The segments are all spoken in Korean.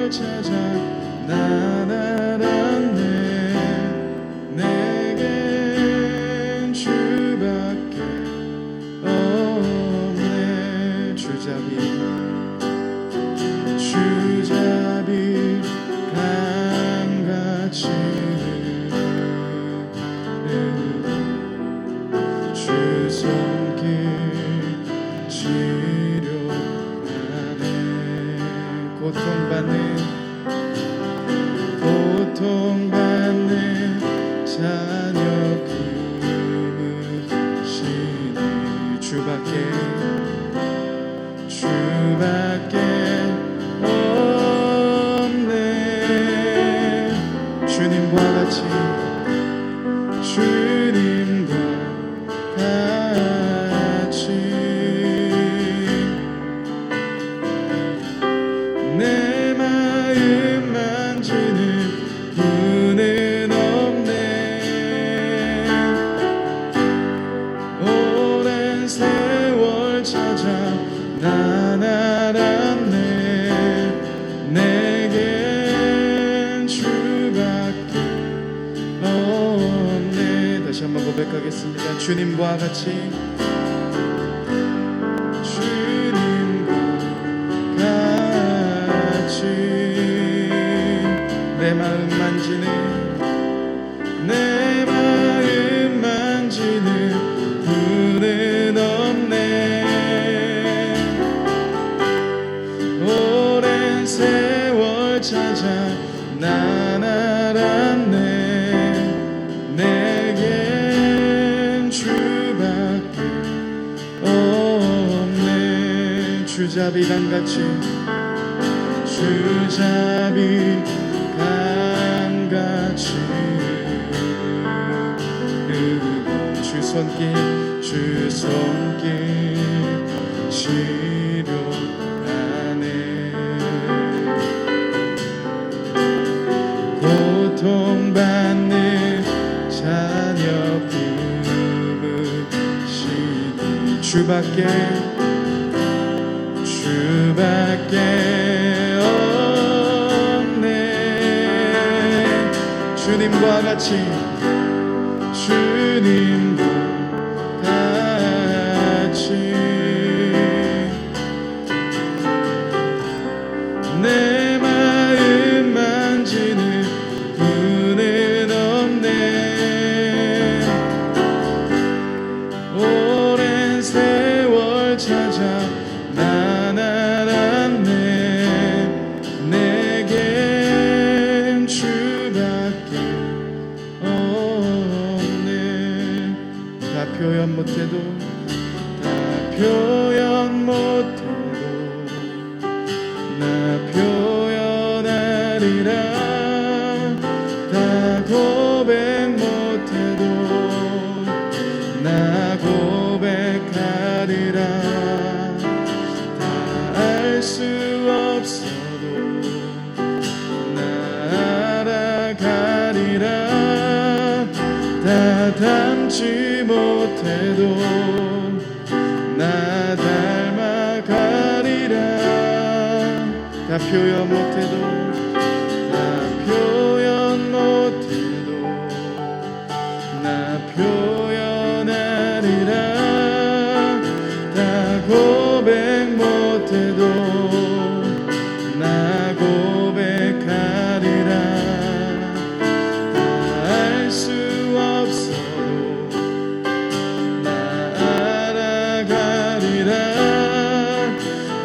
세월 찾아 난 알았네. 내겐 주밖에 없네. 주잡이 강같이 흐르고 주 손길 치료하네. 고통받는 자녀 기으시니 주밖에 없네. 주님과 같이 내 마음 만지는 분은 없네. 오랜 세월 찾아 난 알았네. 내겐 주밖에 없네. 다시 한번 고백하겠습니다. 주님과 같이 내 마음 만지는 분은 없네. 오랜 세월 찾아 난 알았네. 내겐 주밖에 없네. 주잡이 강같이 강같이 흐르고 주 손길 치료하네. 고통받는 자녀 품으시니 주밖에 없네. 주님과 같이 내 마음 만지는 분은 없네. 오랜 세월 찾아 난 알았네. 내겐 주밖에 없네. 다 표현 못해도 나 표현하리라. 다 고백 못해도 나 고백하리라. 다 알 수 없어도 나 알아가리라. 다 닮지 못해도 나 닮아가리라. 다 표현 못해도 나 표현하리라. 다 고백 못해도 나 고백하리라. 다 알 수 없어도 나 알아가리라.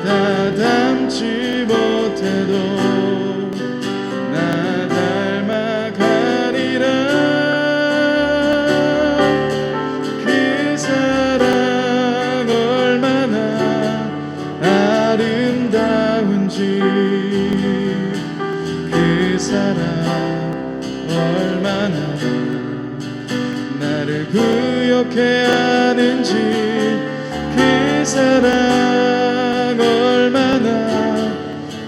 다 닮지 못해도 나 닮아가리라. 그 사랑 얼마나 아름다운지, 그 사랑 얼마나 나를 구역해 하는지, 그 사랑 얼마나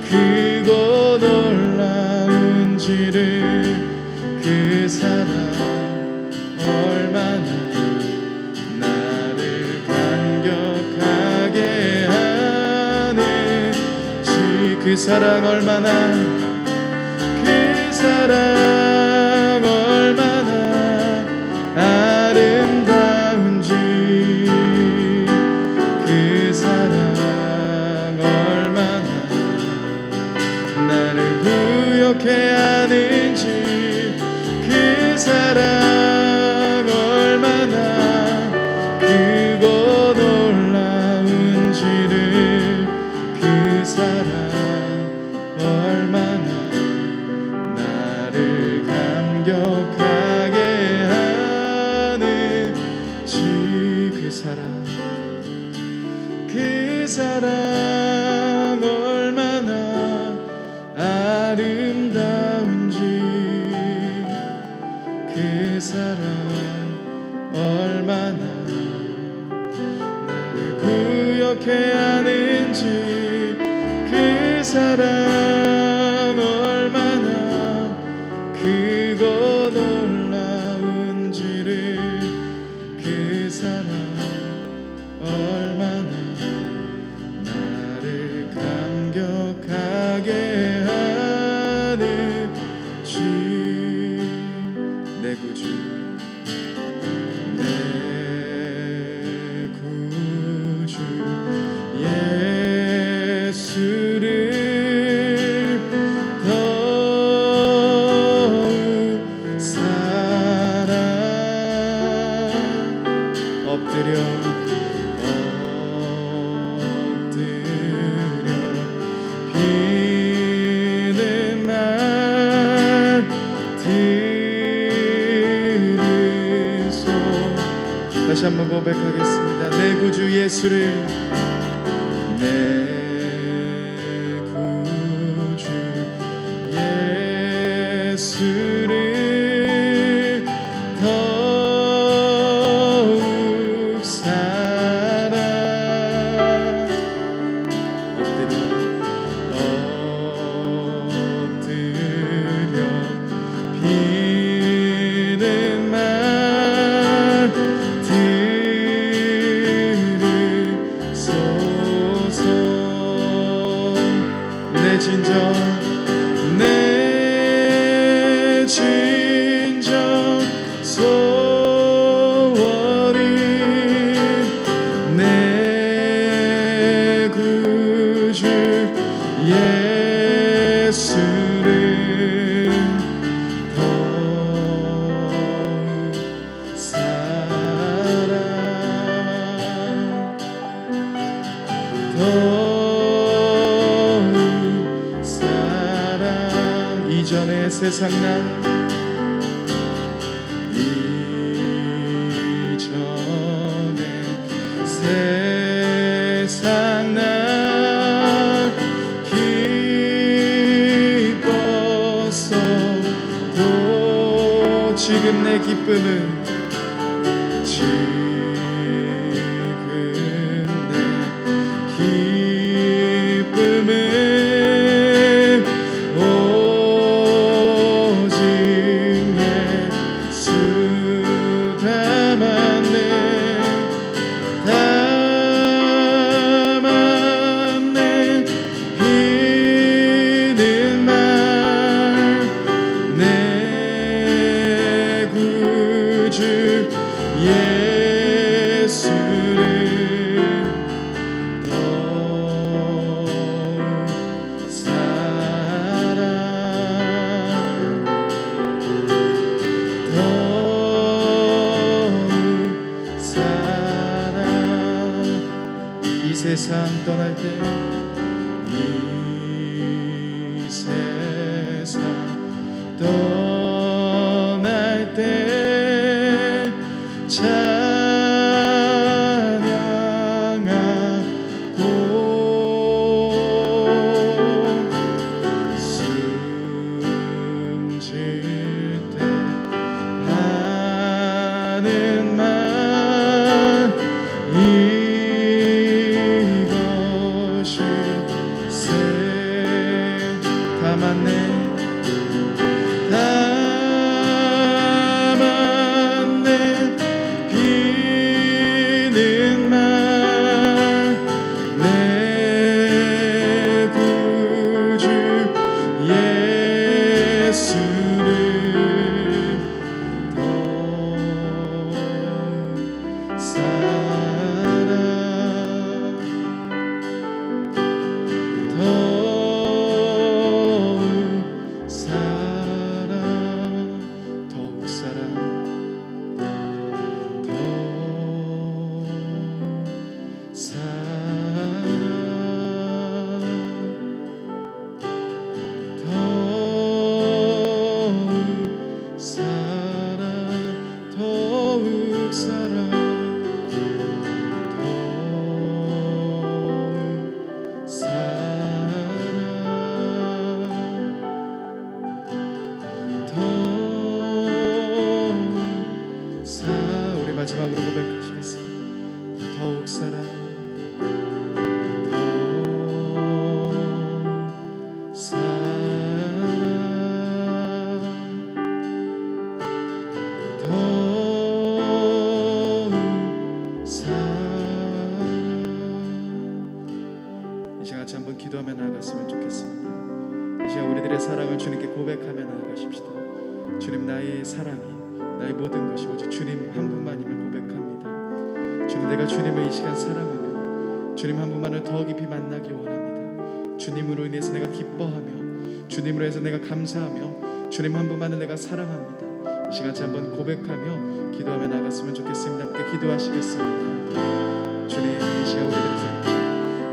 크고 놀라운지를, 그 사랑 얼마나 나를 감격하게 하는지, 그 사랑 얼마나 사랑 얼마나 아름다운지 그 사랑 얼마나 나를 부욕해 하는지 그 사랑 얼마나 크고 놀라운지를 그 사랑 얼마나 나를 감격하게 하는지 그 사랑 얼마나 아름다운지 그 사랑 얼마나 나를 구역해 하는지 그 사랑 얼마나 크고 놀라운지를 그 사랑 얼마나 나를 감격하게 하는지 내 구주 예수를 더욱 사랑 엎드려 비는 말 들으소 다시 한번 고백하겠습니다. 내 구주 예수를 내 구주 예수를 더욱 사랑 엎드려 비는 말 들으소서 내 진정 소원이 내 구주 예수를 더욱 사랑 더욱 사랑 이전의 세상 날 세상 날 기뻤어도 지금 내 기쁨은 오직 예수 담았네 비는 말 내 구주 예수를 더욱 사랑 더욱 사랑 이 세상 떠날 때 이 세상 떠날 때 찬양하고 숨질 때 하는 말 이것이 담았네 시간 같이 한번 기도하며 나아갔으면 좋겠습니다. 이 시간 우리들의 사랑을 주님께 고백하며 나아가십시다. 주님, 나의 사랑이, 나의 모든 것이 오직 주님 한 분만임을 고백합니다. 주님, 내가 주님을 이 시간 사랑하며 주님 한 분만을 더 깊이 만나기 원합니다. 주님으로 인해서 내가 기뻐하며 주님으로 해서 내가 감사하며 주님 한 분만을 내가 사랑합니다. 이 시간 같이 한번 고백하며 기도하며 나갔으면 좋겠습니다. 함께 기도하시겠습니다. 주님, 이 시간 우리들의 사랑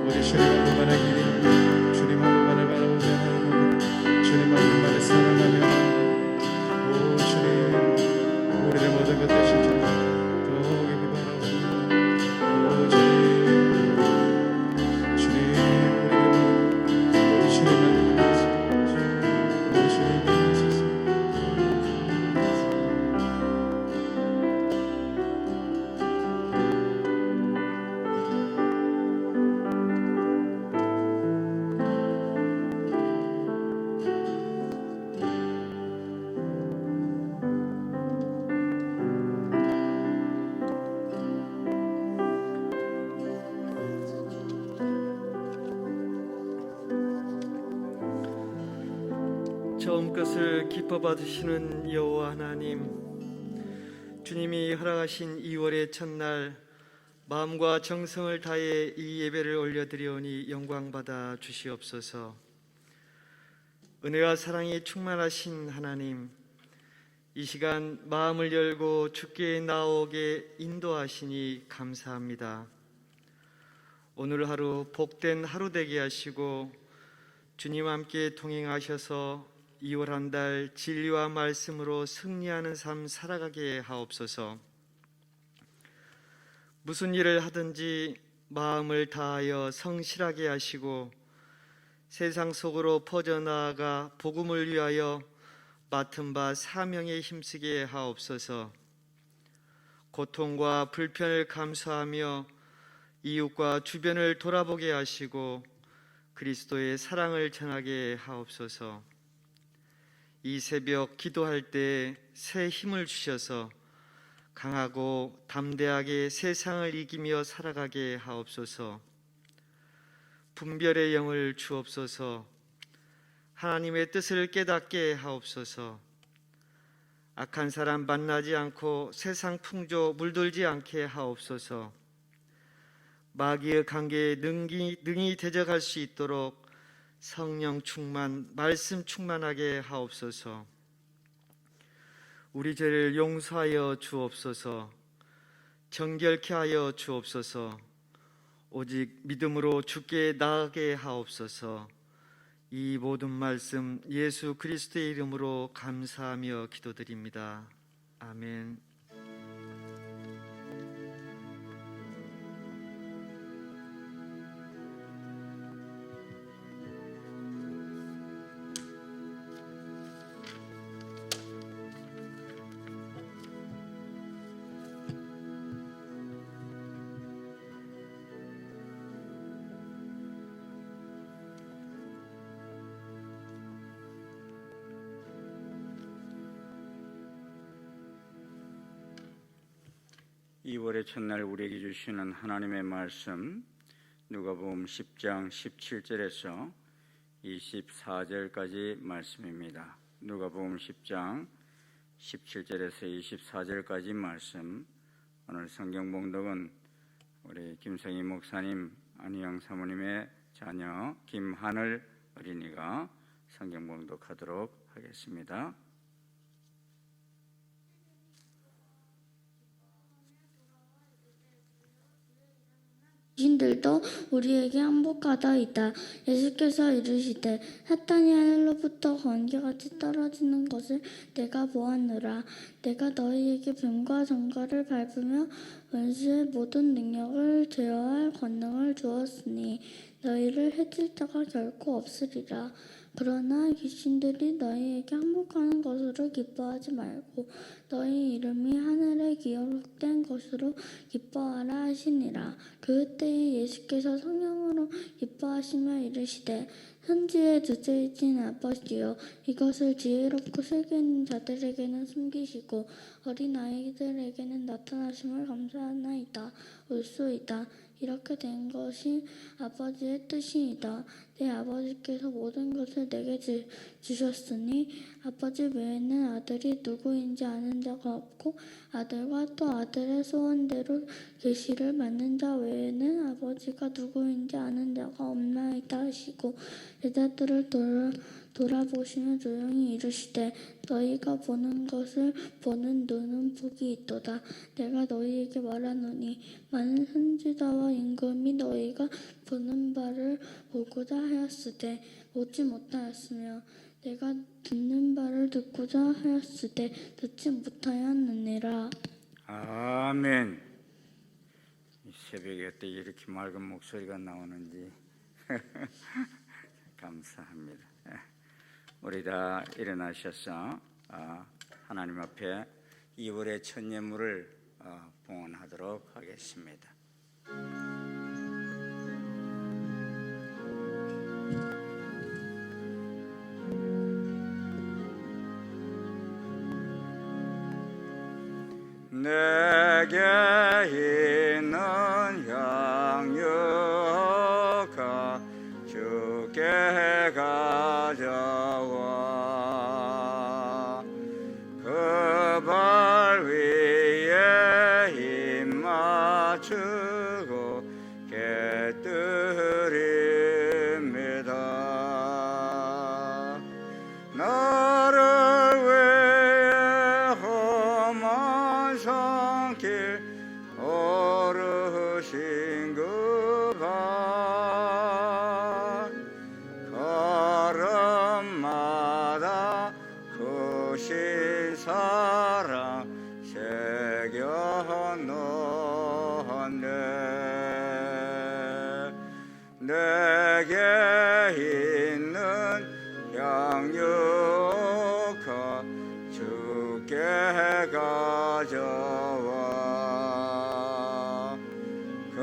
오직 주님 한 분만을 기리며 주님 한 분만을 바라보며 나아갑니다. 주님 한 분만을 사랑하며 오 주님, 우리의 모든 것 되신 주님 더 깊이 바라보며 오 주님, 우리의 모든 주님만 믿으시고 오 주님 믿으소서. 처음 것을 기뻐 받으시는 여호와 하나님, 주님이 허락하신 2월의 첫날 마음과 정성을 다해 이 예배를 올려드리오니 영광받아 주시옵소서. 은혜와 사랑이 충만하신 하나님, 이 시간 마음을 열고 주께 나오게 인도하시니 감사합니다. 오늘 하루 복된 하루 되게 하시고 주님 함께 동행하셔서 2월 한 달 진리와 말씀으로 승리하는 삶 살아가게 하옵소서. 무슨 일을 하든지 마음을 다하여 성실하게 하시고 세상 속으로 퍼져나아가 복음을 위하여 맡은 바 사명에 힘쓰게 하옵소서. 고통과 불편을 감수하며 이웃과 주변을 돌아보게 하시고 그리스도의 사랑을 전하게 하옵소서. 이 새벽 기도할 때 새 힘을 주셔서 강하고 담대하게 세상을 이기며 살아가게 하옵소서. 분별의 영을 주옵소서. 하나님의 뜻을 깨닫게 하옵소서. 악한 사람 만나지 않고 세상 풍조 물들지 않게 하옵소서. 마귀의 관계에 능히 대적할 수 있도록 성령 충만, 말씀 충만하게 하옵소서. 우리 죄를 용서하여 주옵소서. 정결케 하여 주옵소서. 오직 믿음으로 주께 나아가게 하옵소서. 이 모든 말씀 예수 그리스도의 이름으로 감사하며 기도드립니다. 아멘. 이 월의 첫날 우리에게 주시는 하나님의 말씀, 누가복음 10장 17절에서 24절까지 말씀입니다. 누가복음 10장 17절에서 24절까지 말씀. 오늘 성경 봉독은 우리 김성희 목사님, 안희영 사모님의 자녀 김하늘 어린이가 성경 봉독하도록 하겠습니다. 귀신들도 우리에게 항복하다이다. 예수께서 이르시되 사탄이 하늘로부터 번개같이 떨어지는 것을 내가 보았노라. 내가 너희에게 뱀과 정갈을 밟으며 원수의 모든 능력을 제어할 권능을 주었으니 너희를 해칠 자가 결코 없으리라. 그러나 귀신들이 너희에게 항복하는 것으로 기뻐하지 말고 너희 이름이 하늘에 기록된 것으로 기뻐하라 하시니라. 그때에 예수께서 성령으로 기뻐하시며 이르시되 천지의 주제이신 아버지여, 이것을 지혜롭고 슬기 있는 자들에게는 숨기시고 어린 아이들에게는 나타나심을 감사하나이다. 올소이다. 이렇게 된 것이 아버지의 뜻이니이다. 내 아버지께서 모든 것을 내게 주셨으니 아버지 외에는 아들이 누구인지 아는 자가 없고 아들과 또 아들의 소원대로 계시를 받는 자 외에는 아버지가 누구인지 아는 자가 없나이다 하시고 제자들을 돌아보시며 조용히 이르시되 너희가 보는 것을 보는 눈은 복이 있도다. 내가 너희에게 말하노니 많은 선지자와 임금이 너희가 보는 바를 보고자 하였으되 보지 못하였으며 내가 듣는 바를 듣고자 하였으되 듣지 못하였느니라. 아멘. 이 새벽에 어떻게 이렇게 맑은 목소리가 나오는지 감사합니다. 우리 다 일어나셔서 하나님 앞에 2월의 첫 예물을 봉헌하도록 하겠습니다. 내게 있는 양육가 주께 가져와 그 발 위에 힘 맞추고 깨뜨립니다. 나를 위해 험한 산길 오르신 그 발 걸음마다 크신 사랑 새겨 놓았네. 내게 있는 양육하 주께 가져와 그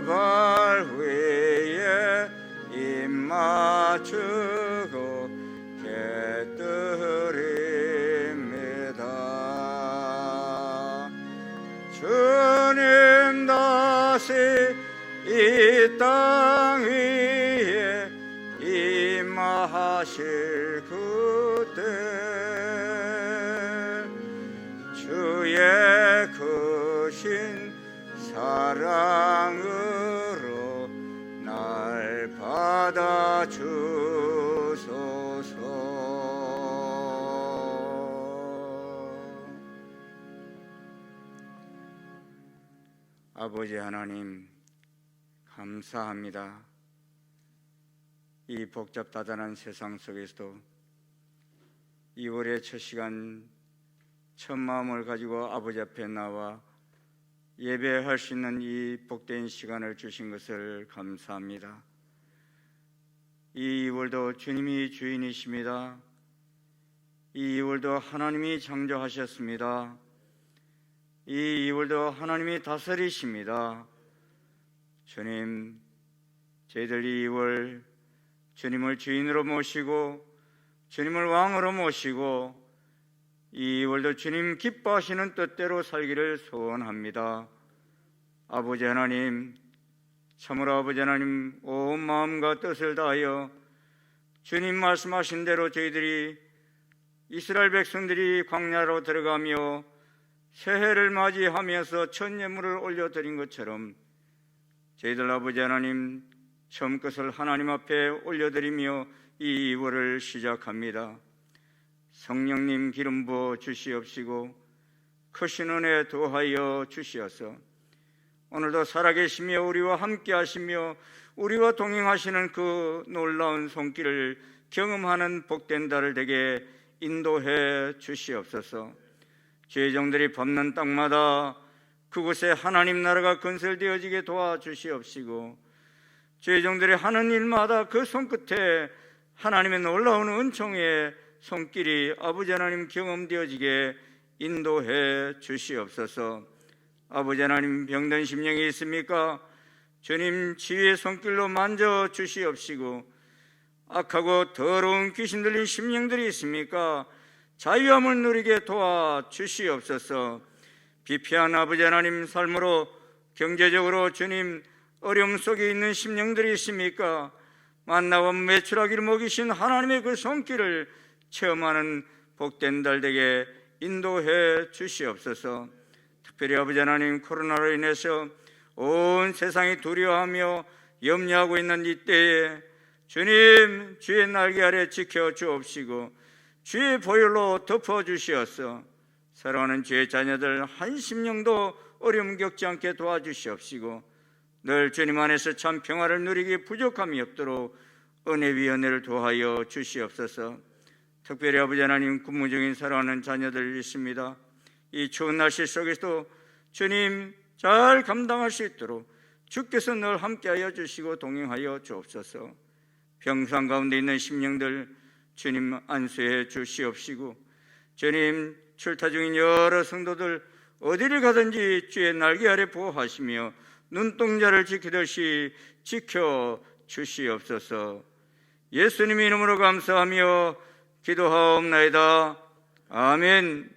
발 위에 입 맞추고 깨뜨립니다. 주님 다시 이 땅 위에 임하실 그때 주의 크신 사랑으로 날 받아주소서. 아버지 하나님 감사합니다. 이 복잡다단한 세상 속에서도 2월의 첫 시간 첫 마음을 가지고 아버지 앞에 나와 예배할 수 있는 이 복된 시간을 주신 것을 감사합니다. 이 2월도 주님이 주인이십니다. 이 2월도 하나님이 창조하셨습니다. 이 2월도 하나님이 다스리십니다. 주님, 저희들 이 2월 주님을 주인으로 모시고 주님을 왕으로 모시고 이 2월도 주님 기뻐하시는 뜻대로 살기를 소원합니다. 아버지 하나님, 참으로 아버지 하나님 온 마음과 뜻을 다하여 주님 말씀하신 대로 저희들이 이스라엘 백성들이 광야로 들어가며 새해를 맞이하면서 첫 예물을 올려드린 것처럼 저희들 아버지 하나님 처음 것을 하나님 앞에 올려드리며 이 2월을 시작합니다. 성령님 기름 부어 주시옵시고 크신 은혜 더하여 주시어서 오늘도 살아계시며 우리와 함께 하시며 우리와 동행하시는 그 놀라운 손길을 경험하는 복된 달을 되게 인도해 주시옵소서. 죄종들이 밟는 땅마다 그곳에 하나님 나라가 건설되어지게 도와주시옵시고 죄종들이 하는 일마다 그 손끝에 하나님의 놀라운 은총의 손길이 아버지 하나님 경험되어지게 인도해 주시옵소서. 아버지 하나님 병든 심령이 있습니까? 주님 치유의 손길로 만져 주시옵시고 악하고 더러운 귀신 들린 심령들이 있습니까? 자유함을 누리게 도와주시옵소서. 비피한 아버지 하나님 삶으로 경제적으로 주님 어려움 속에 있는 심령들이 있습니까? 만나와 메추라기를 먹이신 하나님의 그 손길을 체험하는 복된 달 되게 인도해 주시옵소서. 특별히 아버지 하나님, 코로나로 인해서 온 세상이 두려워하며 염려하고 있는 이때에 주님, 주의 날개 아래 지켜 주옵시고 주의 보혈로 덮어 주시옵소서. 사랑하는 주의 자녀들 한 심령도 어려움 겪지 않게 도와주시옵시고 늘 주님 안에서 참 평화를 누리기 부족함이 없도록 은혜 위 은혜를 도하여 주시옵소서. 특별히 아버지 하나님, 근무 중인 사랑하는 자녀들 있습니다. 이 추운 날씨 속에서도 주님 잘 감당할 수 있도록 주께서 늘 함께하여 주시고 동행하여 주옵소서. 병상 가운데 있는 심령들 주님 안수해 주시옵시고 주님 출타 중인 여러 성도들 어디를 가든지 주의 날개 아래 보호하시며 눈동자를 지키듯이 지켜 주시옵소서. 예수님 이름으로 감사하며 기도하옵나이다. 아멘.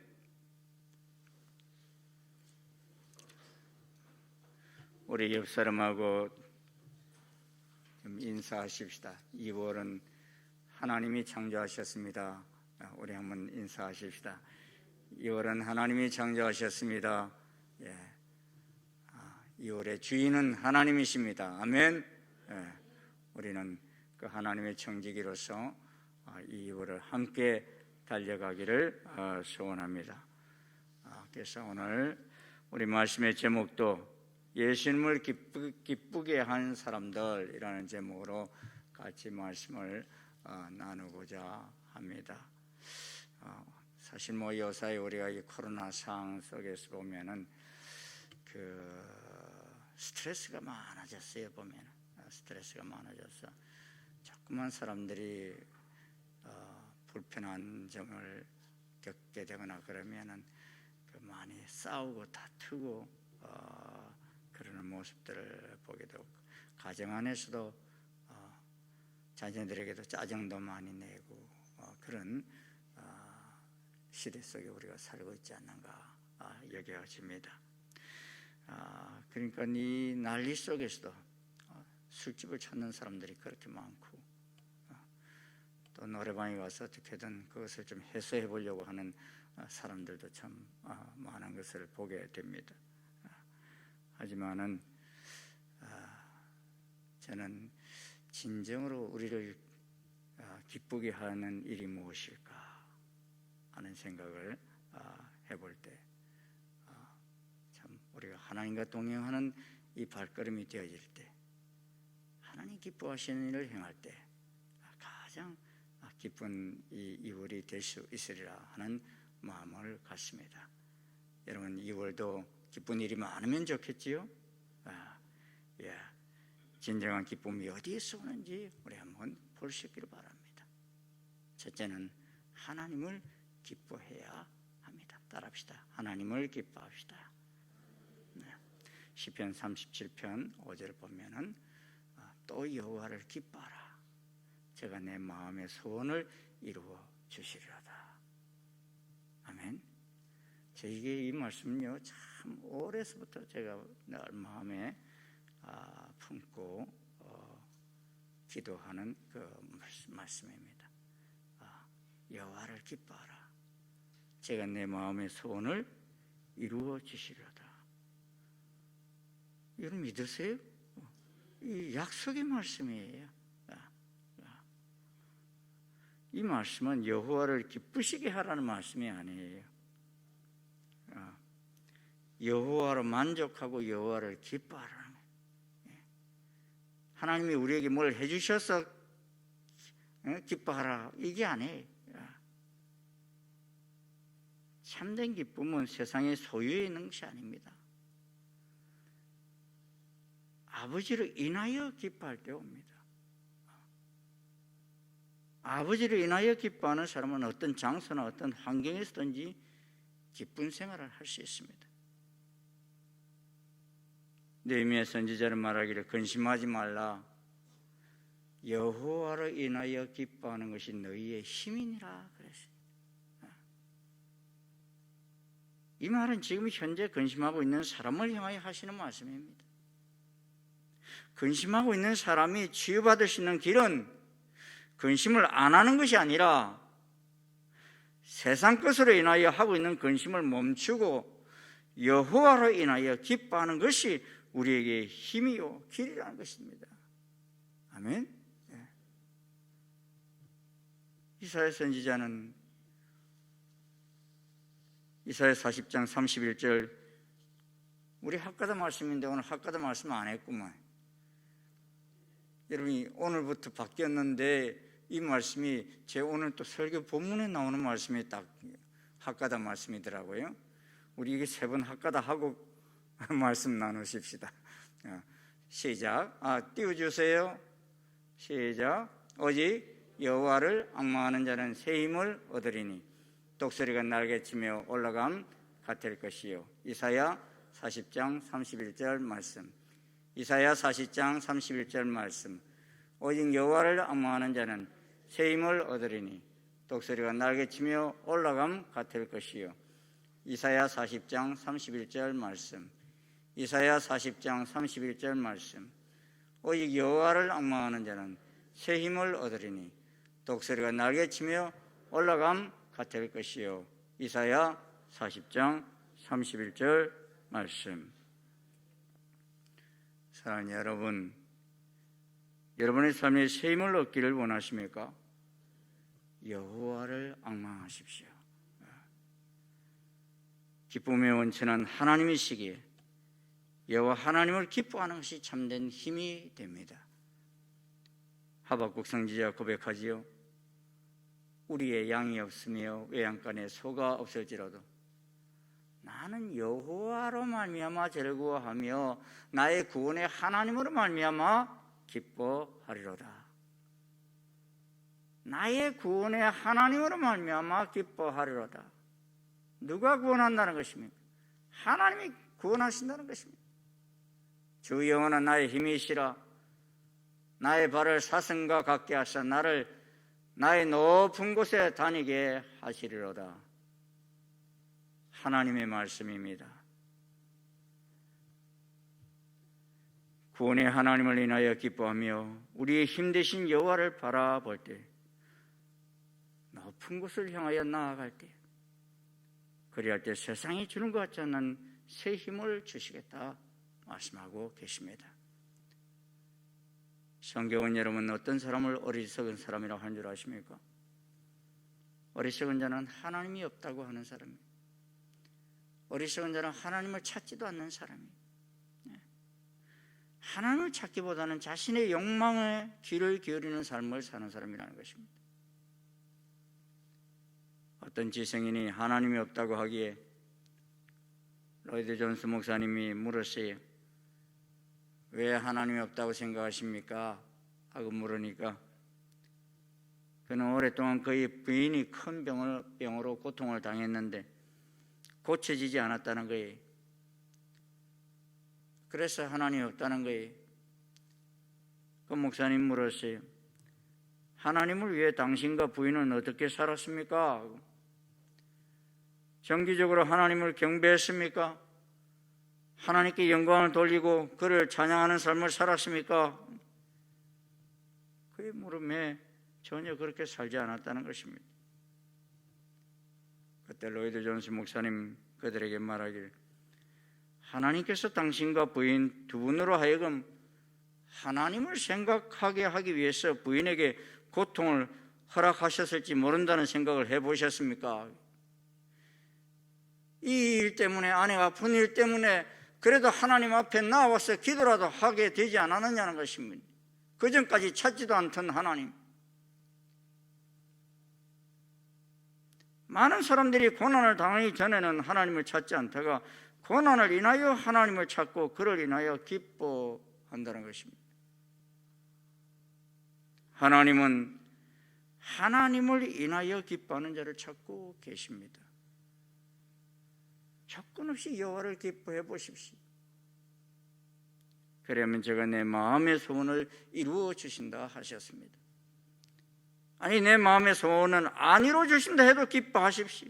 우리 옆 사람하고 좀 인사하십시다. 2월은 하나님이 창조하셨습니다. 우리 한번 인사하십시다. 2월은 하나님이 창조하셨습니다. 2월의 주인은 하나님이십니다. 아멘. 우리는 그 하나님의 청지기로서 이 2월을 함께 달려가기를 소원합니다. 그래서 오늘 우리 말씀의 제목도 예수님을 기쁘게 한 사람들이라는 제목으로 같이 말씀을 나누고자 합니다. 사실 요사이 우리가 이 코로나 상황 속에서 보면은 그 스트레스가 많아졌어요. 보면은 스트레스가 많아져서 자꾸만 사람들이 불편한 점을 겪게 되거나 그러면은 많이 싸우고 다투고 그러는 모습들을 보게 되고 가정 안에서도 자녀들에게도 짜증도 많이 내고 그런 시대 속에 우리가 살고 있지 않는가 여겨집니다. 그러니까 이 난리 속에서도 술집을 찾는 사람들이 그렇게 많고 또 노래방에 가서 어떻게든 그것을 좀 해소해 보려고 하는 사람들도 참 많은 것을 보게 됩니다. 하지만은 저는 진정으로 우리를 기쁘게 하는 일이 무엇일까 하는 생각을 해볼 때 참 우리가 하나님과 동행하는 이 발걸음이 되어질 때 하나님 기뻐하시는 일을 행할 때 가장 기쁜 이 2월이 될 수 있으리라 하는 마음을 갖습니다. 여러분 2월도 기쁜 일이 많으면 좋겠지요? 진정한 기쁨이 어디에서 오는지 우리 한번 볼 수 있기를 바랍니다. 첫째는 하나님을 기뻐해야 합니다. 따라합시다. 하나님을 기뻐합시다. 시편 37편 5절 보면은 또 여호와를 기뻐하라. 제가 내 마음의 소원을 이루어 주시리로다. 아멘. 저에게 이 말씀은요 참 오래서부터 제가 늘 마음에 품고 기도하는 그 말씀입니다. 여호와를 기뻐하라. 제가 내 마음의 소원을 이루어 주시리로다. 여러분 믿으세요? 이 약속의 말씀이에요. 이 말씀은 여호와를 기쁘시게 하라는 말씀이 아니에요. 여호와로 만족하고 여호와를 기뻐하라는 거예요. 하나님이 우리에게 뭘 해주셔서 기뻐하라 이게 아니에요. 참된 기쁨은 세상의 소유에 있는 것이 아닙니다. 아버지를 인하여 기뻐할 때 옵니다. 아버지를 인하여 기뻐하는 사람은 어떤 장소나 어떤 환경에서든지 기쁜 생활을 할 수 있습니다. 느헤미야 선지자는 말하기를 근심하지 말라. 여호와로 인하여 기뻐하는 것이 너희의 힘이니라 그랬어요. 이 말은 지금 현재 근심하고 있는 사람을 향하여 하시는 말씀입니다. 근심하고 있는 사람이 치유받을 수 있는 길은 근심을 안 하는 것이 아니라 세상 것으로 인하여 하고 있는 근심을 멈추고 여호와로 인하여 기뻐하는 것이 우리에게 힘이요 길이라는 것입니다. 아멘. 이사야 선지자는 이사야 40장 31절, 우리 학가다 말씀인데 오늘 학가다 말씀 안 했구만. 여러분이 오늘부터 바뀌었는데 이 말씀이 제 오늘 또 설교 본문에 나오는 말씀이 딱 학가다 말씀이더라고요. 우리 이게 3번 학가다 하고 말씀 나누십시다. 시작. 띄워주세요. 시작. 오직 여호와를 앙망하는 자는 새 힘을 얻으리니 독수리가 날개치며 올라감 같을 것이요. 이사야 40장 31절 말씀. 이사야 40장 31절 말씀. 오직 여호와를 앙망하는 자는 새 힘을 얻으리니 독수리가 날개치며 올라감 같을 것이요. 이사야 40장 31절 말씀. 이사야 40장 31절 말씀. 오직 여호와를 앙망하는 자는 새 힘을 얻으리니 독수리가 날개치며 올라감 같을 것이요. 이사야 40장 31절 말씀. 사랑하는 여러분, 여러분의 삶에 새 힘을 얻기를 원하십니까? 여호와를 앙망하십시오. 기쁨의 원천은 하나님이시기에 여호와 하나님을 기뻐하는 것이 참된 힘이 됩니다. 하박국 선지자가 고백하지요. 우리의 양이 없으며 외양간에 소가 없을지라도 나는 여호와로 말미암아 즐거워하며 나의 구원의 하나님으로 말미암아 기뻐하리로다. 나의 구원의 하나님으로 말미암아 기뻐하리로다. 누가 구원한다는 것입니까? 하나님이 구원하신다는 것입니다. 주 여호와는 나의 힘이시라. 나의 발을 사슴과 같게 하사 나를 나의 높은 곳에 다니게 하시리로다. 하나님의 말씀입니다. 구원의 하나님을 인하여 기뻐하며 우리의 힘 되신 여호와를 바라볼 때, 높은 곳을 향하여 나아갈 때, 그리할 때 세상이 주는 것 같지 않는 새 힘을 주시겠다 말씀하고 계십니다. 성경은 여러분 어떤 사람을 어리석은 사람이라고 하는 줄 아십니까? 어리석은 자는 하나님이 없다고 하는 사람입니다. 어리석은 자는 하나님을 찾지도 않는 사람입니다. 하나님을 찾기보다는 자신의 욕망에 귀를 기울이는 삶을 사는 사람이라는 것입니다. 어떤 지성인이 하나님이 없다고 하기에 로이드 존스 목사님이 물었어요. 왜 하나님이 없다고 생각하십니까? 하고 물으니까 그는 오랫동안 그의 부인이 큰 병으로 고통을 당했는데 고쳐지지 않았다는 거예요. 그래서 하나님이 없다는 거예요. 그 목사님 물었어요. 하나님을 위해 당신과 부인은 어떻게 살았습니까? 정기적으로 하나님을 경배했습니까? 하나님께 영광을 돌리고 그를 찬양하는 삶을 살았습니까? 그의 물음에 전혀 그렇게 살지 않았다는 것입니다. 그때 로이드 존스 목사님 그들에게 말하길, 하나님께서 당신과 부인 두 분으로 하여금 하나님을 생각하게 하기 위해서 부인에게 고통을 허락하셨을지 모른다는 생각을 해보셨습니까? 이 일 때문에, 아내가 아픈 일 때문에 그래도 하나님 앞에 나와서 기도라도 하게 되지 않았느냐는 것입니다. 그전까지 찾지도 않던 하나님. 많은 사람들이 고난을 당하기 전에는 하나님을 찾지 않다가 고난을 인하여 하나님을 찾고 그를 인하여 기뻐한다는 것입니다. 하나님은 하나님을 인하여 기뻐하는 자를 찾고 계십니다. 조건 없이 여호와를 기뻐해 보십시오. 그러면 제가 내 마음의 소원을 이루어 주신다 하셨습니다. 아니, 내 마음의 소원은 안 이루어 주신다 해도 기뻐하십시오.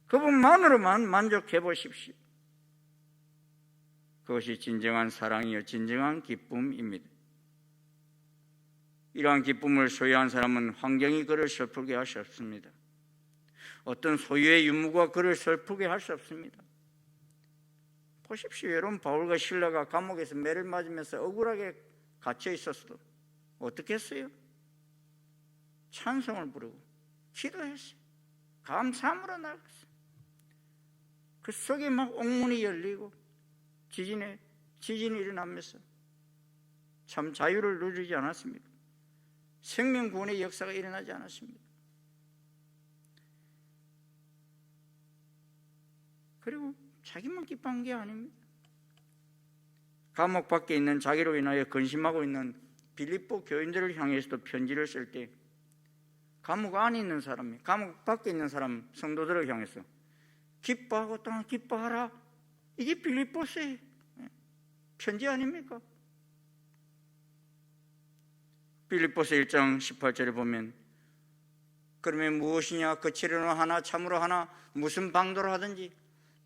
그분만으로만 만족해 보십시오. 그것이 진정한 사랑이요 진정한 기쁨입니다. 이러한 기쁨을 소유한 사람은 환경이 그를 슬프게 할 수 없습니다. 어떤 소유의 유무가 그를 슬프게 할 수 없습니다. 보십시오. 여러분, 바울과 실라가 감옥에서 매를 맞으면서 억울하게 갇혀 있었어도 어떻게 했어요? 찬송을 부르고 기도했어요. 감사함으로 나갔어요. 그 속에 막 옥문이 열리고 지진이 일어나면서 참 자유를 누리지 않았습니까? 생명구원의 역사가 일어나지 않았습니다. 그리고 자기만 기뻐한 게 아닙니다. 감옥 밖에 있는 자기로 인하여 근심하고 있는 빌립보 교인들을 향해서도 편지를 쓸 때 감옥 안에 있는 사람이 감옥 밖에 있는 사람 성도들을 향해서 기뻐하고 또한 기뻐하라, 이게 빌립보서의 편지 아닙니까? 빌립보서 1장 18절에 보면 그러면 무엇이냐, 거칠으로 하나 참으로 하나 무슨 방도로 하든지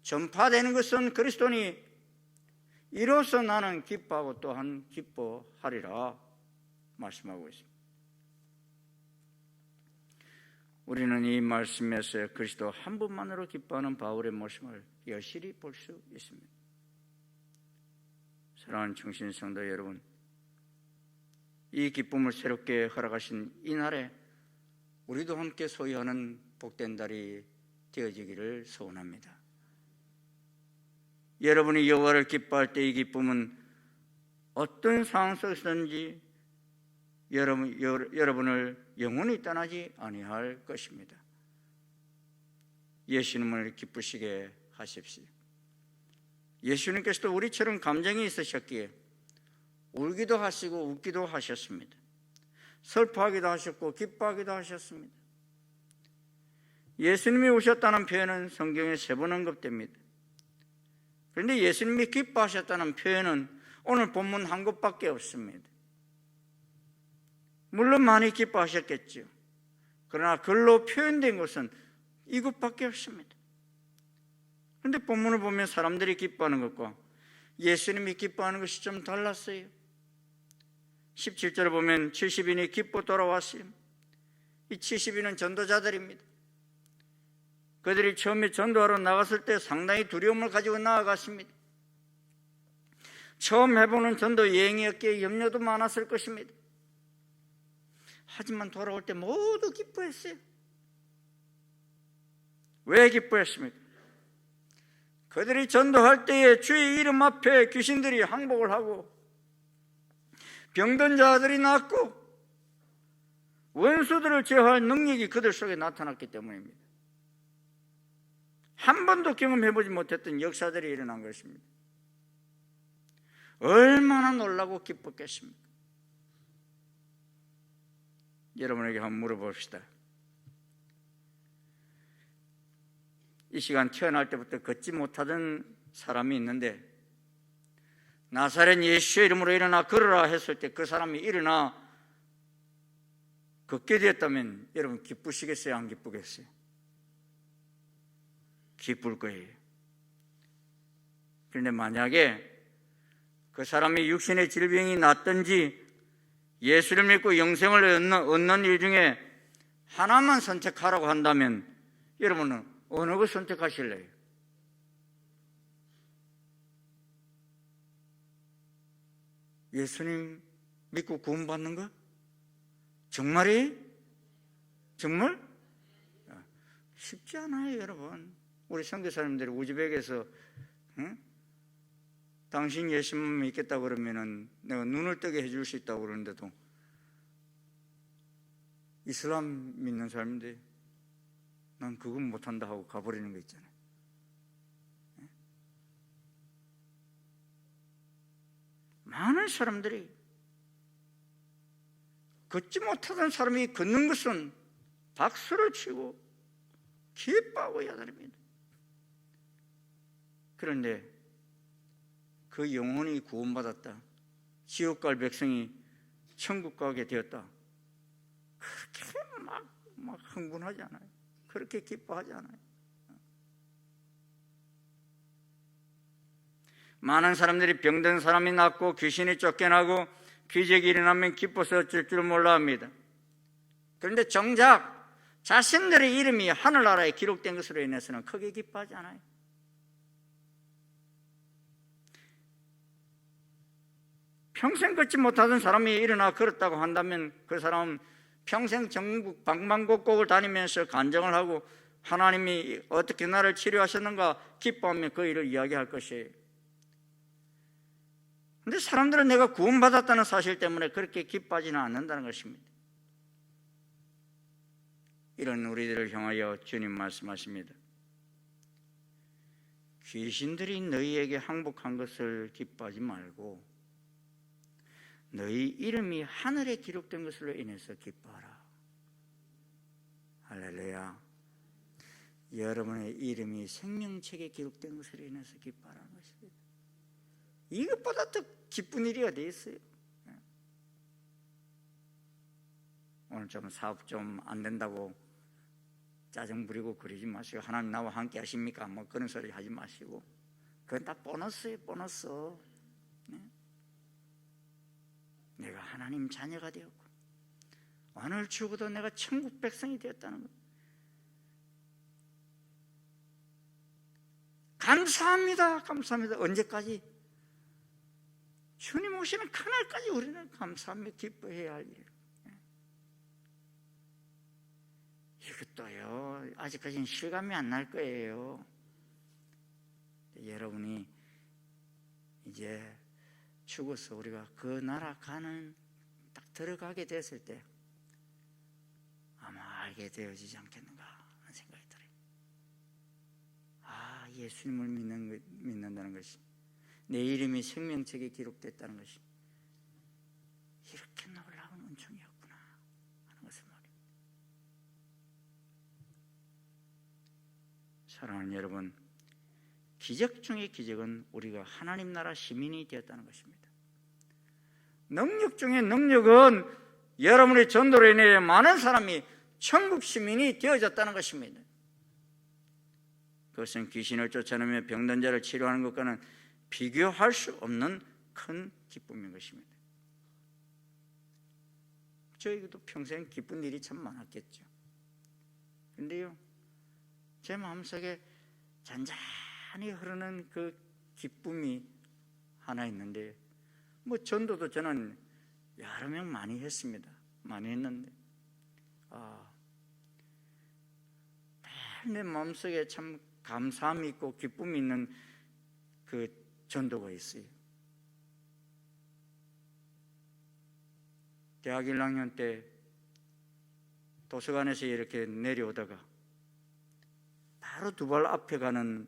전파되는 것은 그리스도니 이로써 나는 기뻐하고 또한 기뻐하리라 말씀하고 있습니다. 우리는 이 말씀에서 그리스도 한 분만으로 기뻐하는 바울의 모습을 여실히 볼 수 있습니다. 사랑하는 충신 성도 여러분, 이 기쁨을 새롭게 허락하신 이 날에 우리도 함께 소유하는 복된 달이 되어지기를 소원합니다. 여러분이 여호와를 기뻐할 때 이 기쁨은 어떤 상황 속에서든지 여러분을 영원히 떠나지 아니할 것입니다. 예수님을 기쁘시게 하십시오. 예수님께서도 우리처럼 감정이 있으셨기에 울기도 하시고 웃기도 하셨습니다. 슬퍼하기도 하셨고 기뻐하기도 하셨습니다. 예수님이 우셨다는 표현은 성경에 3번 언급됩니다. 그런데 예수님이 기뻐하셨다는 표현은 오늘 본문 한 곳밖에 없습니다. 물론 많이 기뻐하셨겠죠. 그러나 글로 표현된 것은 이곳밖에 없습니다. 그런데 본문을 보면 사람들이 기뻐하는 것과 예수님이 기뻐하는 것이 좀 달랐어요. 17절을 보면 70인이 기뻐 돌아왔어요. 이 70인은 전도자들입니다. 그들이 처음에 전도하러 나갔을 때 상당히 두려움을 가지고 나아갔습니다. 처음 해보는 전도 여행이었기에 염려도 많았을 것입니다. 하지만 돌아올 때 모두 기뻐했어요. 왜 기뻐했습니까? 그들이 전도할 때에 주의 이름 앞에 귀신들이 항복을 하고 병든 자들이 낫고 원수들을 제어할 능력이 그들 속에 나타났기 때문입니다. 한 번도 경험해보지 못했던 역사들이 일어난 것입니다. 얼마나 놀라고 기뻤겠습니까? 여러분에게 한번 물어봅시다. 이 시간 태어날 때부터 걷지 못하던 사람이 있는데 나사렛 예수의 이름으로 일어나 걸으라 했을 때 그 사람이 일어나 걷게 되었다면 여러분 기쁘시겠어요? 안 기쁘겠어요? 기쁠 거예요. 그런데 만약에 그 사람이 육신의 질병이 낫든지 예수를 믿고 영생을 얻는 일 중에 하나만 선택하라고 한다면 여러분은 어느 것 선택하실래요? 예수님 믿고 구원받는 거? 정말이에요? 정말? 쉽지 않아요, 여러분. 우리 선교사님들이 우즈벡에서 당신 예수만 믿겠다고 그러면은 내가 눈을 뜨게 해줄 수 있다고 그러는데도 이슬람 믿는 사람인데 난 그건 못한다 하고 가버리는 거 있잖아요. 많은 사람들이 걷지 못하던 사람이 걷는 것은 박수를 치고 기뻐하고 야단입니다. 그런데 그 영혼이 구원받았다, 지옥 갈 백성이 천국 가게 되었다, 그렇게 막 흥분하지 않아요. 그렇게 기뻐하지 않아요. 많은 사람들이 병든 사람이 낫고 귀신이 쫓겨나고 기적이 일어나면 기뻐서 어쩔 줄 몰라 합니다. 그런데 정작 자신들의 이름이 하늘나라에 기록된 것으로 인해서는 크게 기뻐하지 않아요. 평생 걷지 못하던 사람이 일어나 걸었다고 한다면 그 사람은 평생 전국 방방곡곡을 다니면서 간증을 하고 하나님이 어떻게 나를 치료하셨는가 기뻐하며 그 일을 이야기할 것이에요. 그런데 사람들은 내가 구원받았다는 사실 때문에 그렇게 기뻐하지는 않는다는 것입니다. 이런 우리들을 향하여 주님 말씀하십니다. 귀신들이 너희에게 항복한 것을 기뻐하지 말고 너희 이름이 하늘에 기록된 것으로 인해서 기뻐하라. 할렐루야. 여러분의 이름이 생명책에 기록된 것으로 인해서 기뻐하라는 것입니다. 이것보다 더 기쁜 일이 어디 있어요? 오늘 좀 사업 좀 안 된다고 짜증 부리고 그러지 마시고 하나님 나와 함께 하십니까? 뭐 그런 소리 하지 마시고 그건 다 보너스예요. 보너스. 네? 내가 하나님 자녀가 되었고 오늘 죽어도 내가 천국 백성이 되었다는 것. 감사합니다. 감사합니다. 언제까지? 주님 오시는 그날까지 우리는 감사하며 기뻐해야 할 일이에요. 이것도요 아직까지는 실감이 안 날 거예요. 여러분이 이제 죽어서 우리가 그 나라 가는 딱 들어가게 됐을 때 아마 알게 되어지지 않겠는가 하는 생각이 들어요. 아, 예수님을 믿는다는 것이 내 이름이 생명책에 기록됐다는 것이 이렇게 놀라운 은총이었구나 하는 것을 말입니다. 사랑하는 여러분, 기적 중의 기적은 우리가 하나님 나라 시민이 되었다는 것입니다. 능력 중의 능력은 여러분의 전도로 인해 많은 사람이 천국 시민이 되어졌다는 것입니다. 그것은 귀신을 쫓아내며 병든 자를 치료하는 것과는 비교할 수 없는 큰 기쁨인 것입니다. 저희도 평생 기쁜 일이 참 많았겠죠. 그런데요, 제 마음속에 잔잔히 흐르는 그 기쁨이 하나 있는데, 뭐 전도도 저는 여러 명 많이 했습니다. 많이 했는데 내 마음속에 참 감사함이 있고 기쁨이 있는 그 전도가 있어요. 대학 1학년 때 도서관에서 이렇게 내려오다가 바로 두 발 앞에 가는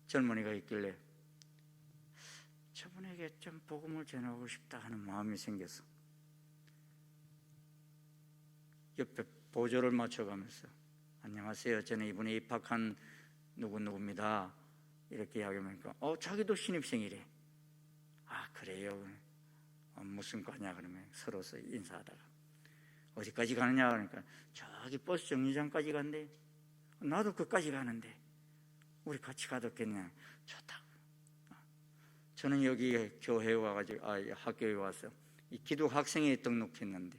젊은이가 있길래 저분에게 좀 복음을 전하고 싶다 하는 마음이 생겨서 옆에 보조를 맞춰가면서 안녕하세요, 저는 이번에 입학한 누구누구입니다 이렇게 이야기하니까 자기도 신입생이래. 아, 그래요? 무슨 과냐? 그러면 서로서 인사하다가 어디까지 가느냐? 그러니까 저기 버스 정류장까지 간대. 나도 그까지 가는데 우리 같이 가뒀겠냐? 좋다고. 저는 여기 교회에 와가지고 학교에 와서 이 기독 학생회에 등록했는데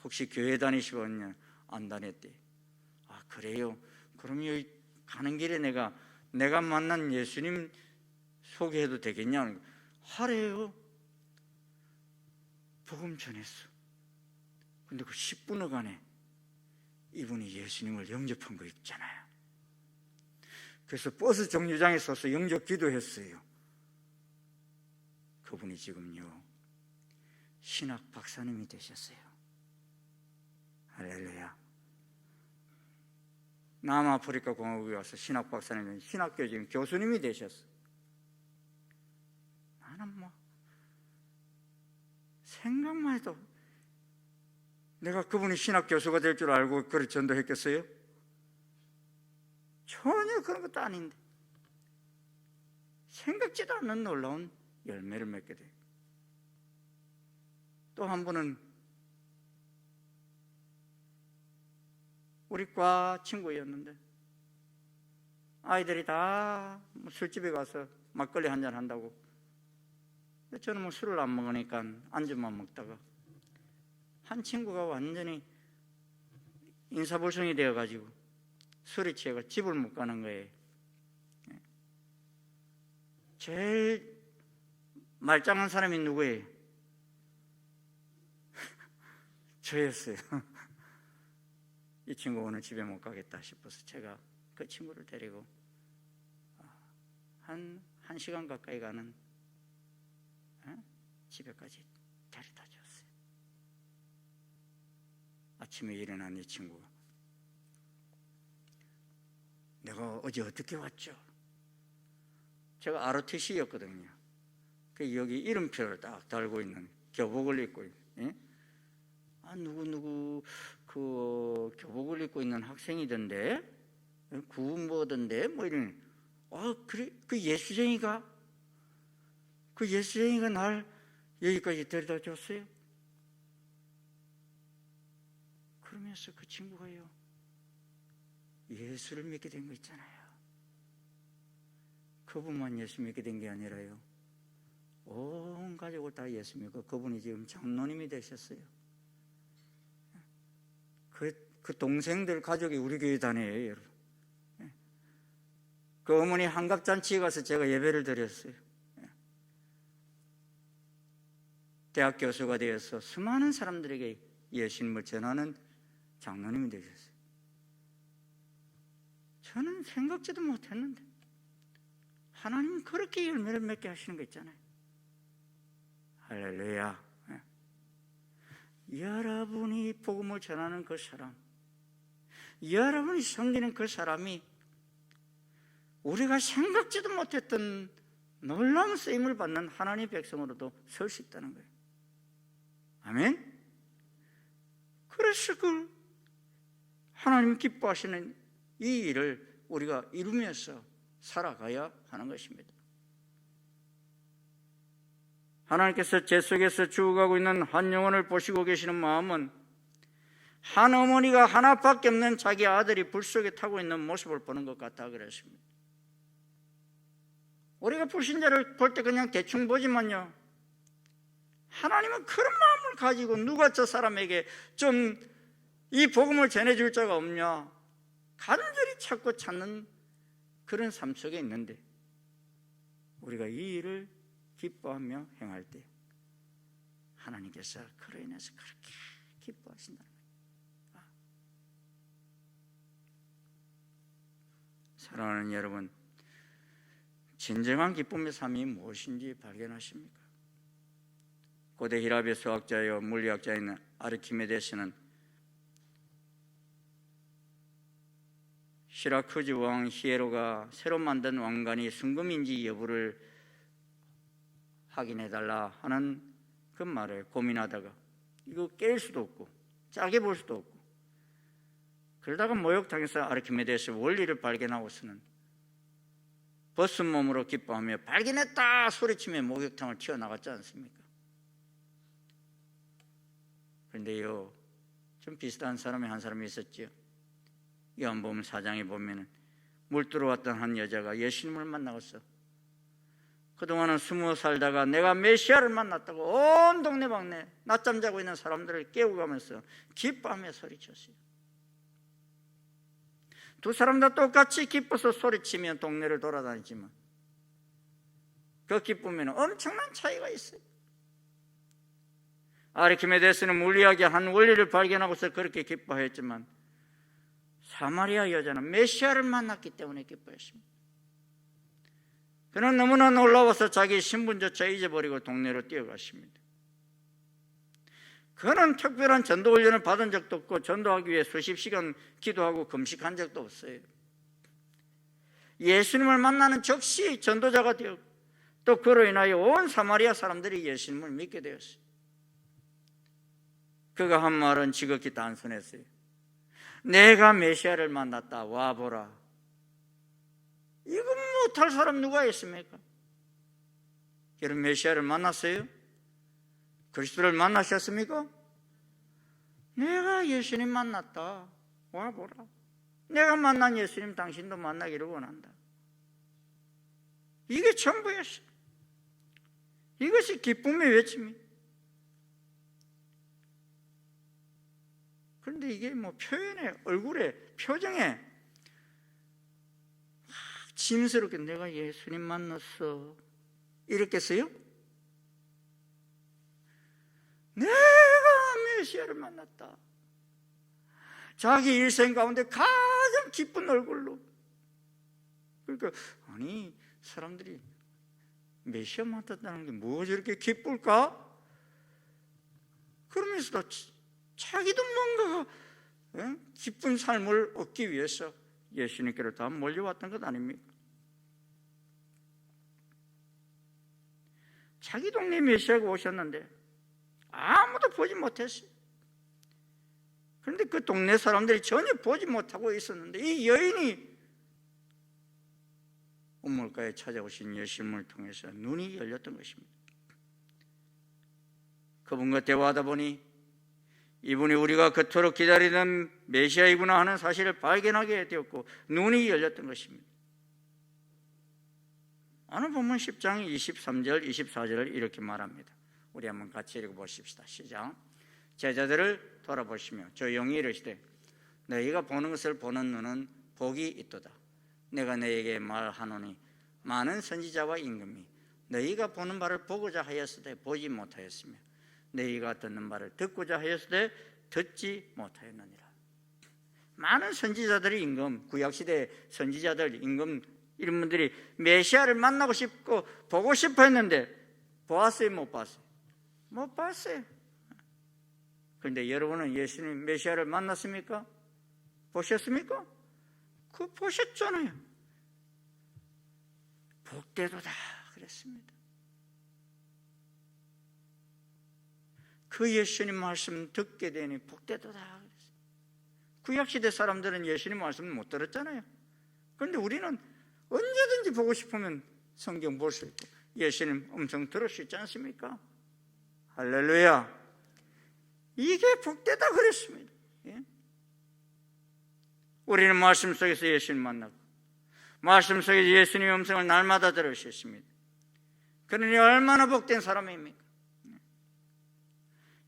혹시 교회 다니시거든요? 안 다녔대. 아, 그래요? 그럼 여기 가는 길에 내가 만난 예수님 소개해도 되겠냐? 하래요. 복음 전했어. 근데 그 10분여간에 이분이 예수님을 영접한 거 있잖아요. 그래서 버스 정류장에 서서 영접 기도했어요. 그분이 지금요 신학 박사님이 되셨어요. 할렐루야. 남아프리카 공화국에 와서 신학 박사님이 신학교 지금 교수님이 되셨어. 나는 뭐 생각만 해도 내가 그분이 신학 교수가 될 줄 알고 그를 전도했겠어요? 전혀 그런 것도 아닌데 생각지도 않는 놀라운 열매를 맺게 돼요. 또 한 분은 우리 과 친구였는데 아이들이 다 술집에 가서 막걸리 한잔 한다고. 저는 뭐 술을 안 먹으니까 안주만 먹다가 한 친구가 완전히 인사불성이 되어가지고 술에 취해가 집을 못 가는 거예요. 제일 말짱한 사람이 누구예요? 저였어요. 이 친구 오늘 집에 못 가겠다 싶어서 제가 그 친구를 데리고 한 시간 가까이 가는 집에까지 데려다 줬어요. 아침에 일어난 이 친구가 내가 어제 어떻게 왔죠? 제가 ROTC였거든요. 그 여기 이름표를 딱 달고 있는 교복을 입고 누구 그 교복을 입고 있는 학생이던데 구운보던데 뭐 이런. 그래 그 예수쟁이가 날 여기까지 데려다 줬어요. 그러면서 그 친구가요 예수를 믿게 된 거 있잖아요. 그분만 예수 믿게 된 게 아니라요 온 가족을 다 예수 믿고 그분이 지금 장로님이 되셨어요. 그 동생들 가족이 우리 교회 다녀요, 여러분. 그 어머니 환갑잔치에 가서 제가 예배를 드렸어요. 대학 교수가 되어서 수많은 사람들에게 예수님을 전하는 장로님이 되셨어요. 저는 생각지도 못했는데 하나님은 그렇게 열매를 맺게 하시는 거 있잖아요. 할렐루야. 여러분이 복음을 전하는 그 사람, 여러분이 섬기는 그 사람이 우리가 생각지도 못했던 놀라운 쓰임을 받는 하나님의 백성으로도 설 수 있다는 거예요. 아멘. 그래서 그 하나님 기뻐하시는 이 일을 우리가 이루면서 살아가야 하는 것입니다. 하나님께서 제 속에서 죽어가고 있는 한 영혼을 보시고 계시는 마음은 한 어머니가 하나밖에 없는 자기 아들이 불 속에 타고 있는 모습을 보는 것 같다 그랬습니다. 우리가 불신자를 볼 때 그냥 대충 보지만요 하나님은 그런 마음을 가지고 누가 저 사람에게 좀 이 복음을 전해줄 자가 없냐 간절히 찾는 그런 삶 속에 있는데 우리가 이 일을 기뻐하며 행할 때 하나님께서 그로 인해서 그렇게 기뻐하신다는 거예요. 사랑하는 여러분, 진정한 기쁨의 삶이 무엇인지 발견하십니까? 고대 히랍의 수학자요 물리학자인 아르키메데스는 시라쿠즈 왕 히에로가 새로 만든 왕관이 순금인지 여부를 확인해달라 하는 그 말에 고민하다가 이거 깰 수도 없고 짜게 볼 수도 없고 그러다가 모욕당해서 아르키메데스 원리를 발견하고서는 벗은 몸으로 기뻐하며 발견했다 소리치며 목욕탕을 튀어나갔지 않습니까? 그런데요 좀 비슷한 사람이 한 사람이 있었죠. 요한복음 4장에 보면은 물 들어왔던 한 여자가 예수님을 만나고서 그동안은 20 살다가 내가 메시아를 만났다고 온 동네방네 낮잠 자고 있는 사람들을 깨우고 가면서 기뻐하며 소리쳤어요. 두 사람 다 똑같이 기뻐서 소리치며 동네를 돌아다니지만 그 기쁨에는 엄청난 차이가 있어요. 아르키메데스는 물리학의 한 원리를 발견하고서 그렇게 기뻐했지만 사마리아 여자는 메시아를 만났기 때문에 기뻐했습니다. 그는 너무나 놀라워서 자기 신분조차 잊어버리고 동네로 뛰어갔습니다. 그는 특별한 전도 훈련을 받은 적도 없고 전도하기 위해 수십 시간 기도하고 금식한 적도 없어요. 예수님을 만나는 즉시 전도자가 되었고 또 그로 인하여 온 사마리아 사람들이 예수님을 믿게 되었어요. 그가 한 말은 지극히 단순했어요. 내가 메시아를 만났다. 와보라. 이거 못할 사람 누가 있습니까? 여러분 메시아를 만났어요? 그리스도를 만나셨습니까? 내가 예수님 만났다. 와보라. 내가 만난 예수님 당신도 만나기를 원한다. 이게 전부였어요. 이것이 기쁨의 외침입니다. 그런데 이게 뭐 표현에, 얼굴에, 표정에 짐스럽게 내가 예수님 만났어 이랬겠어요? 내가 메시아를 만났다. 자기 일생 가운데 가장 기쁜 얼굴로. 그러니까 아니 사람들이 메시아 만났다는 게 뭐 저렇게 기쁠까? 그러면서도 자기도 뭔가 기쁜 삶을 얻기 위해서 예수님께로 다 몰려왔던 것 아닙니까? 자기 동네 메시아가 오셨는데 아무도 보지 못했어요. 그런데 그 동네 사람들이 전혀 보지 못하고 있었는데 이 여인이 우물가에 찾아오신 예수님을 통해서 눈이 열렸던 것입니다. 그분과 대화하다 보니 이분이 우리가 그토록 기다리던 메시아이구나 하는 사실을 발견하게 되었고 눈이 열렸던 것입니다. 오늘 본문 10장 23절 24절을 이렇게 말합니다. 우리 한번 같이 읽어보십시다. 시작. 제자들을 돌아보시며 조용히 이르시되 너희가 보는 것을 보는 눈은 복이 있도다. 내가 너희에게 말하노니 많은 선지자와 임금이 너희가 보는 바를 보고자 하였으되 보지 못하였으며 너희가 듣는 바를 듣고자 하였으되 듣지 못하였느니라. 많은 선지자들이 임금, 구약시대 선지자들, 임금 이런 분들이 메시아를 만나고 싶고 보고 싶어 했는데 보았어요? 못 봤어요? 못 봤어요. 그런데 여러분은 예수님 메시아를 만났습니까? 보셨습니까? 그거 보셨잖아요. 복되도다 그랬습니다. 그 예수님 말씀 듣게 되니 복되도다 그랬어요. 구약시대 사람들은 예수님 말씀을 못 들었잖아요. 그런데 우리는 언제든지 보고 싶으면 성경 볼 수 있고 예수님 음성 들을 수 있지 않습니까? 할렐루야. 이게 복되다 그랬습니다. 예? 우리는 말씀 속에서 예수님 만나고 말씀 속에서 예수님의 음성을 날마다 들을 수 있습니다. 그러니 얼마나 복된 사람입니까?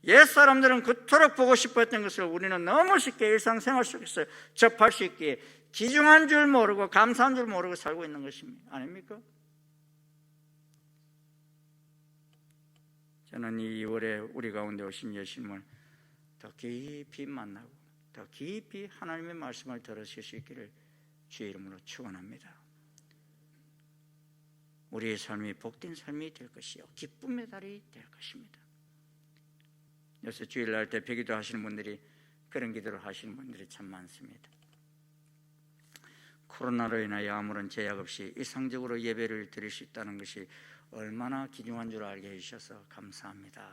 옛 사람들은 그토록 보고 싶어 했던 것을 우리는 너무 쉽게 일상생활 속에서 접할 수 있기에 귀중한 줄 모르고 감사한 줄 모르고 살고 있는 것입니다. 아닙니까? 저는 이 2월에 우리 가운데 오신 예수님을 더 깊이 만나고 더 깊이 하나님의 말씀을 들으실 수 있기를 주의 이름으로 축원합니다. 우리의 삶이 복된 삶이 될 것이요 기쁨의 달이 될 것입니다. 요새 주일날 대표기도 하시는 분들이 그런 기도를 하시는 분들이 참 많습니다. 코로나로 인하여 아무런 제약 없이 일상적으로 예배를 드릴 수 있다는 것이 얼마나 귀중한 줄 알게 해주셔서 감사합니다.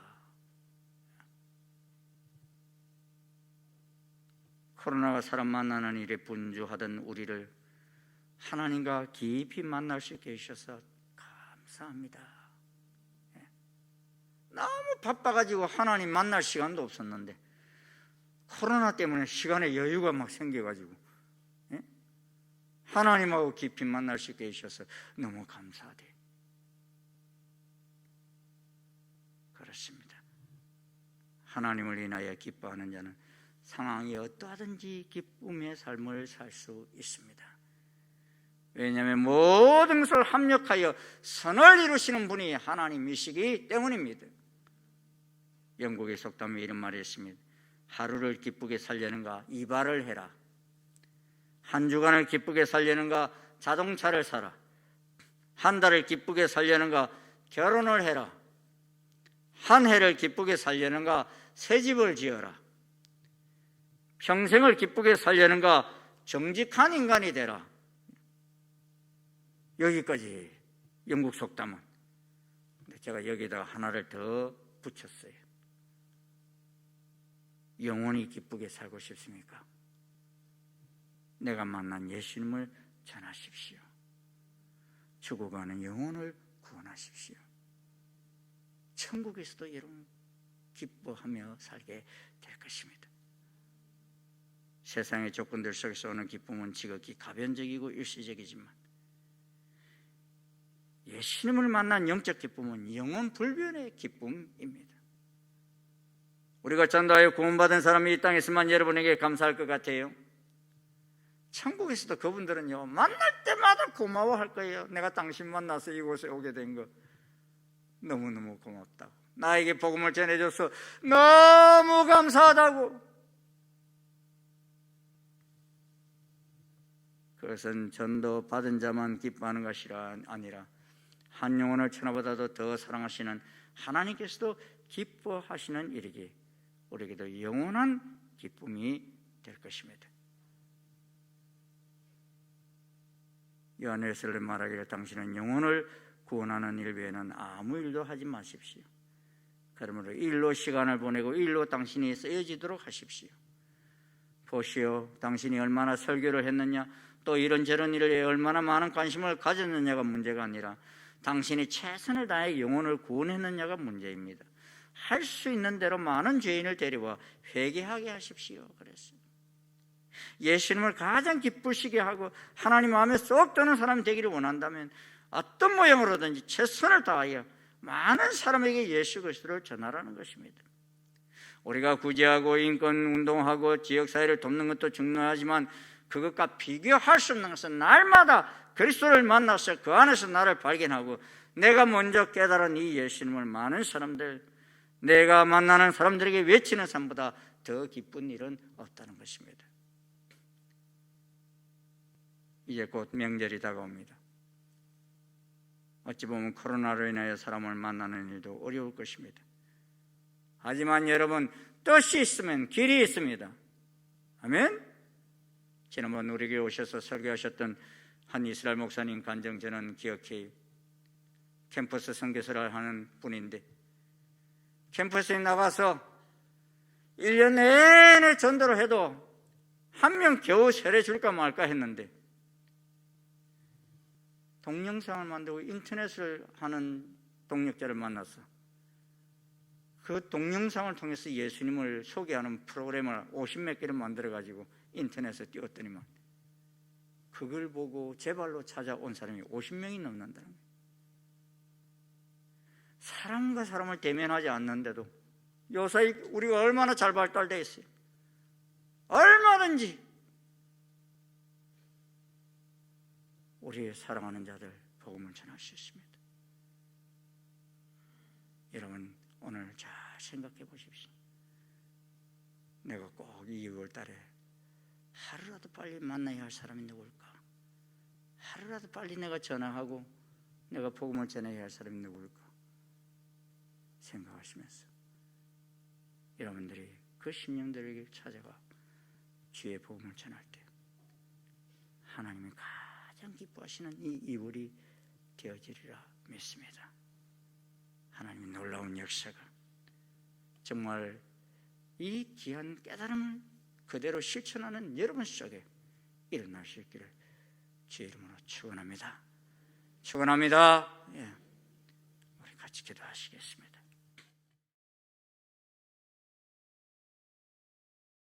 코로나가 사람 만나는 일에 분주하던 우리를 하나님과 깊이 만날 수 있게 해주셔서 감사합니다. 너무 바빠가지고 하나님 만날 시간도 없었는데 코로나 때문에 시간에 여유가 막 생겨가지고 하나님하고 깊이 만날 수 있게 해주셔서 너무 감사하대요. 그렇습니다. 하나님을 인하여 기뻐하는 자는 상황이 어떠하든지 기쁨의 삶을 살 수 있습니다. 왜냐하면 모든 것을 합력하여 선을 이루시는 분이 하나님이시기 때문입니다. 영국의 속담에 이런 말이 있습니다. 하루를 기쁘게 살려는가 이발을 해라. 한 주간을 기쁘게 살려는가 자동차를 사라. 한 달을 기쁘게 살려는가 결혼을 해라. 한 해를 기쁘게 살려는가 새 집을 지어라. 평생을 기쁘게 살려는가 정직한 인간이 되라. 여기까지 영국 속담은. 근데 제가 여기다가 하나를 더 붙였어요. 영원히 기쁘게 살고 싶습니까? 내가 만난 예수님을 전하십시오. 죽어가는 영혼을 구원하십시오. 천국에서도 여러분 기뻐하며 살게 될 것입니다. 세상의 조건들 속에서 오는 기쁨은 지극히 가변적이고 일시적이지만 예수님을 만난 영적 기쁨은 영원 불변의 기쁨입니다. 우리가 전도하여 구원받은 사람이 이 땅에 있으면 여러분에게 감사할 것 같아요. 천국에서도 그분들은요, 만날 때마다 고마워할 거예요. 내가 당신 만나서 이곳에 오게 된 거 너무너무 고맙다고, 나에게 복음을 전해줘서 너무 감사하다고. 그것은 전도 받은 자만 기뻐하는 것이 아니라 한 영혼을 천하보다도 더 사랑하시는 하나님께서도 기뻐하시는 일이기 우리에게도 영원한 기쁨이 될 것입니다. 요한일서를 말하기를 당신은 영혼을 구원하는 일 외에는 아무 일도 하지 마십시오. 그러므로 일로 시간을 보내고 일로 당신이 쓰여지도록 하십시오. 보시오, 당신이 얼마나 설교를 했느냐, 또 이런저런 일에 얼마나 많은 관심을 가졌느냐가 문제가 아니라 당신이 최선을 다해 영혼을 구원했느냐가 문제입니다. 할 수 있는 대로 많은 죄인을 데려와 회개하게 하십시오. 그랬어요. 예수님을 가장 기쁘시게 하고 하나님 마음에 쏙 드는 사람이 되기를 원한다면 어떤 모양으로든지 최선을 다하여 많은 사람에게 예수 그리스도를 전하라는 것입니다. 우리가 구제하고 인권운동하고 지역사회를 돕는 것도 중요하지만 그것과 비교할 수 없는 것은 날마다 그리스도를 만나서 그 안에서 나를 발견하고 내가 먼저 깨달은 이 예수님을 많은 사람들, 내가 만나는 사람들에게 외치는 삶보다 더 기쁜 일은 없다는 것입니다. 이제 곧 명절이 다가옵니다. 어찌 보면 코로나로 인하여 사람을 만나는 일도 어려울 것입니다. 하지만 여러분, 뜻이 있으면 길이 있습니다. 아멘? 지난번 우리에게 오셔서 설교하셨던 한 이스라엘 목사님 간증 저는 기억해요. 캠퍼스 선교사를 하는 분인데 캠퍼스에 나가서 1년 내내 전도를 해도 한 명 겨우 세례 줄까 말까 했는데 동영상을 만들고 인터넷을 하는 동력자를 만나서 그 동영상을 통해서 예수님을 소개하는 프로그램을 50몇 개를 만들어가지고 인터넷에 띄웠더니만 그걸 보고 제 발로 찾아온 사람이 50명이 넘는다는 거예요. 사람과 사람을 대면하지 않는데도 요새 우리가 얼마나 잘 발달되어 있어요. 얼마든지 우리의 사랑하는 자들 복음을 전할 수 있습니다. 여러분, 오늘 잘 생각해 보십시오. 내가 꼭 이 2월 달에 하루라도 빨리 만나야 할 사람이 누굴까? 하루라도 빨리 내가 전화하고 내가 복음을 전해야 할 사람이 누굴까? 생각하시면서 여러분들이 그 심령들에게 찾아가 주의 복음을 전할 때 하나님이 가장 기뻐하시는 이 2월이 되어지리라 믿습니다. 하나님의 놀라운 역사가 정말 이 귀한 깨달음을 그대로 실천하는 여러분 속에 일어날 수 있기를 주의 이름으로 축원합니다. 축원합니다. 예. 우리 같이 기도하시겠습니다.